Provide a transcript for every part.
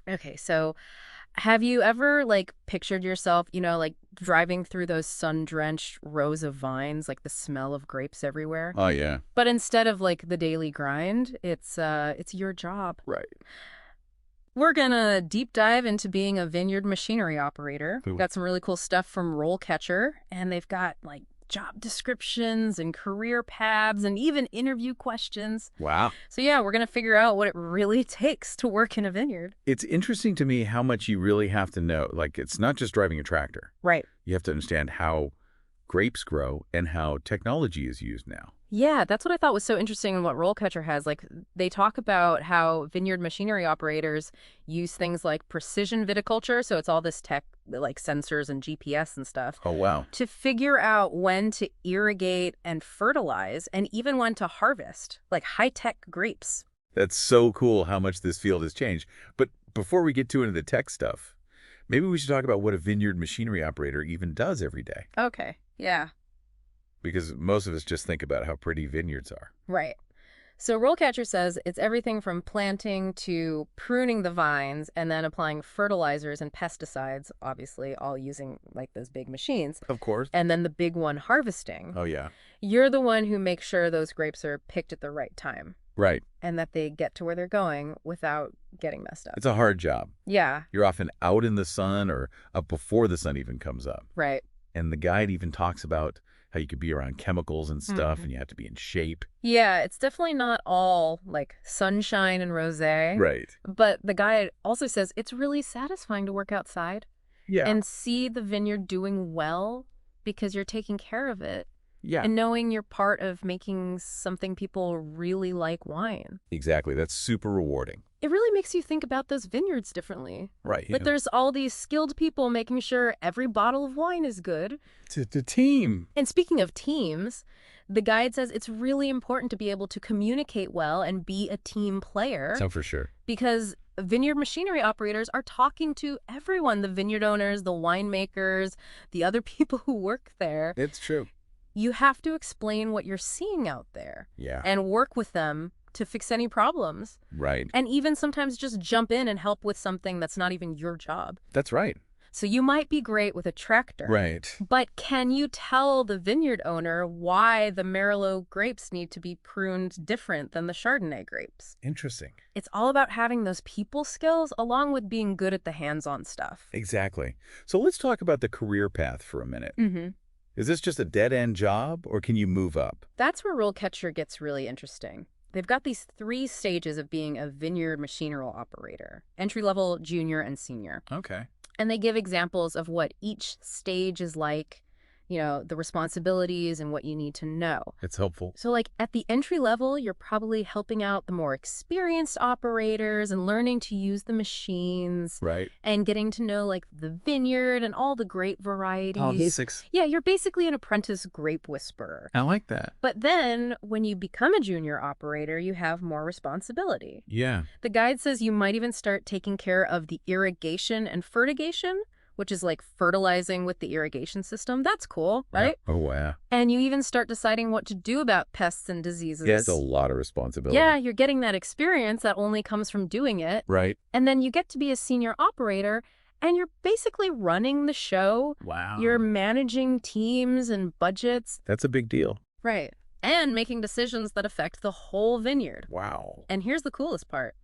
Okay, so have you ever like pictured yourself, like driving through those sun-drenched rows of vines, like the smell of grapes everywhere? Oh, yeah. But instead of like the daily grind, it's your job. Right. We're gonna deep dive into being a vineyard machinery operator. Ooh. Got some really cool stuff from RoleCatcher, and they've got like job descriptions and career paths and even interview questions. Wow. So yeah, we're gonna figure out what it really takes to work in a vineyard. It's interesting to me how much you really have to know. Like, it's not just driving a tractor. Right. You have to understand how grapes grow and how technology is used now. Yeah, that's what I thought was so interesting in what RoleCatcher has. Like, they talk about how vineyard machinery operators use things like precision viticulture, so it's all this tech, like sensors and GPS and stuff, Oh, wow. to figure out when to irrigate and fertilize, and even when to harvest, like high-tech grapes. That's so cool how much this field has changed. But before we get too into the tech stuff, maybe we should talk about what a vineyard machinery operator even does every day. Okay, yeah, Because most of us just think about how pretty vineyards are. right. So RoleCatcher says it's everything from planting to pruning the vines and then applying fertilizers and pesticides, obviously, all using like those big machines. Of course. And then the big one, harvesting. Oh, yeah. You're the one who makes sure those grapes are picked at the right time Right. and that they get to where they're going without getting messed up. It's a hard job. Yeah, You're often out in the sun or up before the sun even comes up. right. And the guide even talks about how you could be around chemicals and stuff and you have to be in shape. Yeah, it's definitely not all like sunshine and rosé. Right. But the guy also says it's really satisfying to work outside Yeah. and see the vineyard doing well because you're taking care of it Yeah. and knowing you're part of making something people really like wine. Exactly. That's super rewarding. It really makes you think about those vineyards differently. Right. But there's all these skilled people making sure every bottle of wine is good. It's the team. And speaking of teams, the guide says it's really important to be able to communicate well and be a team player So for sure. because vineyard machinery operators are talking to everyone, the vineyard owners, the winemakers, the other people who work there. It's true. You have to explain what you're seeing out there Yeah. and work with them to fix any problems. Right. And even sometimes just jump in and help with something that's not even your job. That's right. So you might be great with a tractor. Right. But can you tell the vineyard owner why the Merlot grapes need to be pruned different than the Chardonnay grapes? Interesting. It's all about having those people skills along with being good at the hands-on stuff. Exactly. So let's talk about the career path for a minute. Mm-hmm. Is this just a dead-end job or can you move up? That's where RoleCatcher gets really interesting. They've got these 3 stages of being a vineyard machinery operator: entry-level, junior, and senior. Okay. And they give examples of what each stage is like, the responsibilities and what you need to know. It's helpful. So like at the entry level, you're probably helping out the more experienced operators and learning to use the machines Right. and getting to know like the vineyard and all the grape varieties. Oh, basics. Yeah, you're basically an apprentice grape whisperer. I like that. But then when you become a junior operator, you have more responsibility. Yeah. The guide says you might even start taking care of the irrigation and fertigation, which is like fertilizing with the irrigation system. That's cool, right? Oh, wow. And you even start deciding what to do about pests and diseases. Yeah, it's a lot of responsibility. Yeah, you're getting that experience that only comes from doing it. Right. And then you get to be a senior operator, and you're basically running the show. Wow. You're managing teams and budgets. That's a big deal. Right. And making decisions that affect the whole vineyard. Wow. And here's the coolest part.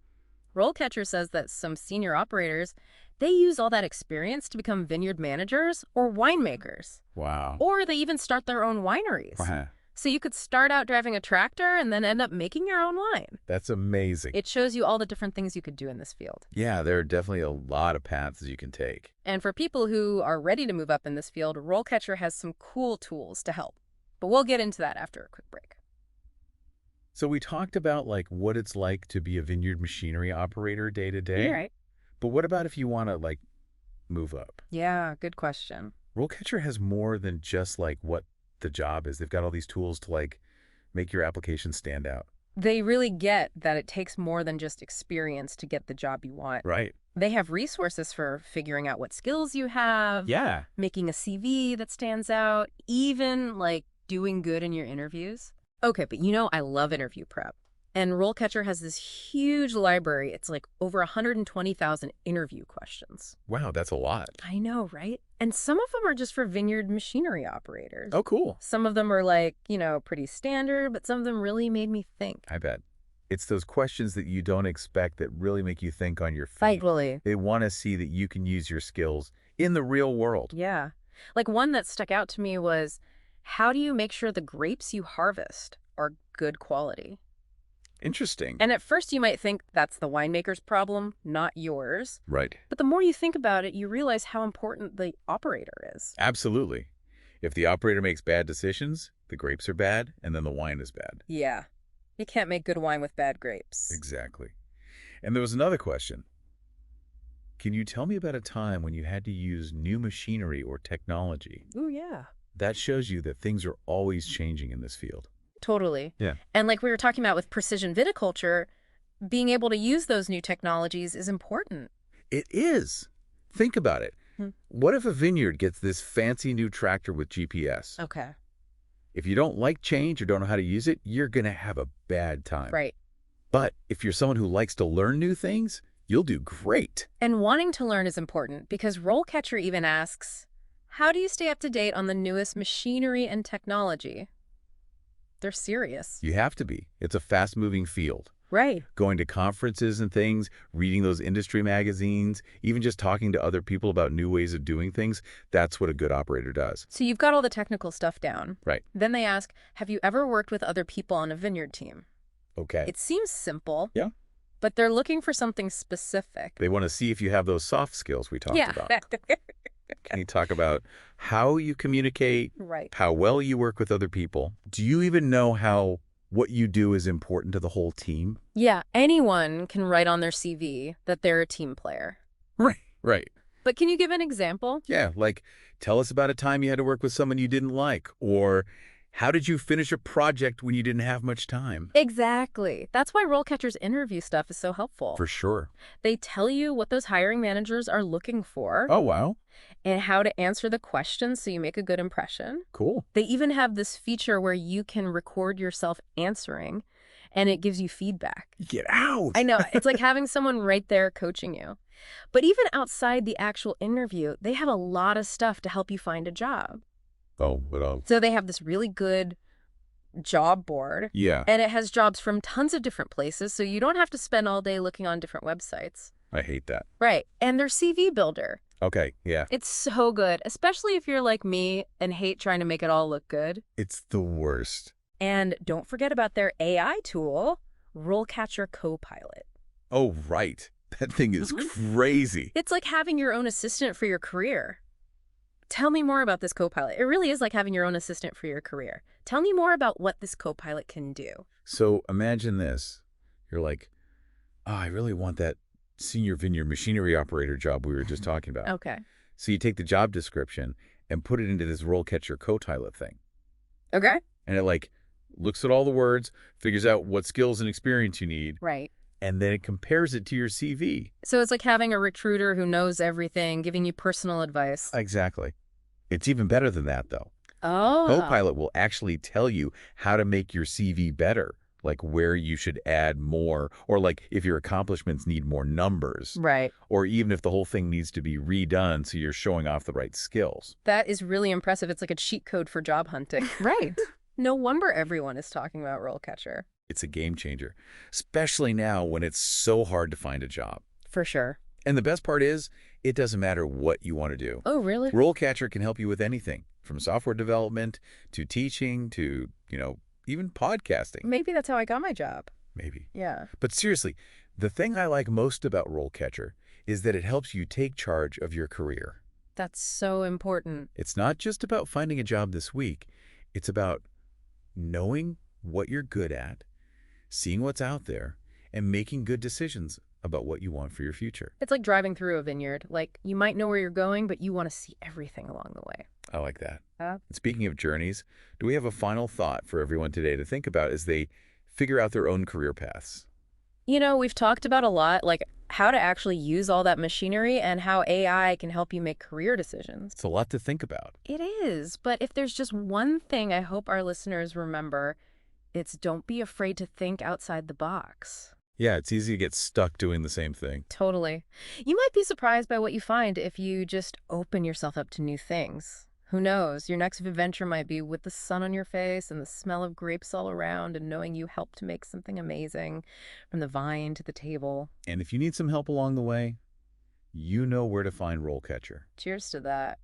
RoleCatcher says that some senior operators, they use all that experience to become vineyard managers or winemakers. Wow. Or they even start their own wineries. Wow. So you could start out driving a tractor and then end up making your own wine. That's amazing. It shows you all the different things you could do in this field. Yeah, there are definitely a lot of paths you can take. And for people who are ready to move up in this field, RoleCatcher has some cool tools to help. But we'll get into that after a quick break. So we talked about like what it's like to be a vineyard machinery operator day to day. You're right. But what about if you want to like move up? Yeah, good question. RoleCatcher has more than just like what the job is. They've got all these tools to like make your application stand out. They really get that it takes more than just experience to get the job you want. Right. They have resources for figuring out what skills you have, Yeah. making a CV that stands out, even like doing good in your interviews. Okay, but I love interview prep. And RoleCatcher has this huge library. It's like over 120,000 interview questions. Wow, that's a lot. I know, right? And some of them are just for vineyard machinery operators. Oh, cool. Some of them are like, pretty standard, but some of them really made me think. I bet. It's those questions that you don't expect that really make you think on your feet. Totally. They want to see that you can use your skills in the real world. Yeah. Like one that stuck out to me was, how do you make sure the grapes you harvest are good quality? Interesting. And at first you might think that's the winemaker's problem, not yours. Right. But the more you think about it, you realize how important the operator is. Absolutely. If the operator makes bad decisions, the grapes are bad, and then the wine is bad. Yeah. You can't make good wine with bad grapes. Exactly. And there was another question. Can you tell me about a time when you had to use new machinery or technology? Ooh, yeah. That shows you that things are always changing in this field. Totally. Yeah. And like we were talking about with precision viticulture, being able to use those new technologies is important. It is. Think about it. What if a vineyard gets this fancy new tractor with GPS? Okay. If you don't like change or don't know how to use it, you're going to have a bad time. Right. But if you're someone who likes to learn new things, you'll do great. And wanting to learn is important because RoleCatcher even asks, how do you stay up to date on the newest machinery and technology? They're serious. You have to be. It's a fast-moving field. Right. Going to conferences and things, reading those industry magazines, even just talking to other people about new ways of doing things, that's what a good operator does. So you've got all the technical stuff down. Right. Then they ask, have you ever worked with other people on a vineyard team? Okay. It seems simple. Yeah. But they're looking for something specific. They want to see if you have those soft skills we talked about. Can you talk about how you communicate, Right. how well you work with other people? Do you even know how what you do is important to the whole team? Yeah, anyone can write on their CV that they're a team player. Right. But can you give an example? Yeah, like tell us about a time you had to work with someone you didn't like, or how did you finish a project when you didn't have much time? Exactly. That's why RoleCatcher's interview stuff is so helpful. For sure. They tell you what those hiring managers are looking for. Oh, wow. And how to answer the questions so you make a good impression. Cool. They even have this feature where you can record yourself answering, and it gives you feedback. Get out. I know. It's like having someone right there coaching you. But even outside the actual interview, they have a lot of stuff to help you find a job. Oh, but So they have this really good job board. yeah, And it has jobs from tons of different places, so you don't have to spend all day looking on different websites. I hate that. Right. And their CV builder. Okay, yeah. It's so good, especially if you're like me and hate trying to make it all look good. It's the worst. And don't forget about their AI tool, RoleCatcher Copilot. Oh, right. That thing is crazy. It's like having your own assistant for your career. Tell me more about this Copilot. It really is like having your own assistant for your career. Tell me more about what this Copilot can do. So imagine this. You're like, oh, I really want that senior vineyard machinery operator job we were just talking about. Okay. So you take the job description and put it into this RoleCatcher Copilot thing. Okay. And it like looks at all the words, figures out what skills and experience you need, Right. and then it compares it to your CV. So it's like having a recruiter who knows everything, giving you personal advice. Exactly. It's even better than that, though. Oh. Copilot will actually tell you how to make your CV better, like where you should add more, or like if your accomplishments need more numbers, Right. or even if the whole thing needs to be redone so you're showing off the right skills. That is really impressive. It's like a cheat code for job hunting. Right. No wonder everyone is talking about RoleCatcher. It's a game changer, especially now when it's so hard to find a job. For sure. And the best part is, it doesn't matter what you want to do. Oh, really? RoleCatcher can help you with anything, from software development to teaching to, even podcasting. Maybe that's how I got my job. Maybe. Yeah. But seriously, the thing I like most about RoleCatcher is that it helps you take charge of your career. That's so important. It's not just about finding a job this week. It's about knowing what you're good at, seeing what's out there, and making good decisions about what you want for your future. It's like driving through a vineyard. Like, you might know where you're going, but you want to see everything along the way. I like that. Huh? And speaking of journeys, do we have a final thought for everyone today to think about as they figure out their own career paths? We've talked about a lot, like how to actually use all that machinery and how AI can help you make career decisions. It's a lot to think about. It is, but if there's just one thing I hope our listeners remember, It's don't be afraid to think outside the box. Yeah, it's easy to get stuck doing the same thing. Totally. You might be surprised by what you find if you just open yourself up to new things. Who knows? Your next adventure might be with the sun on your face and the smell of grapes all around and knowing you helped make something amazing from the vine to the table. And if you need some help along the way, you know where to find RoleCatcher. Cheers to that.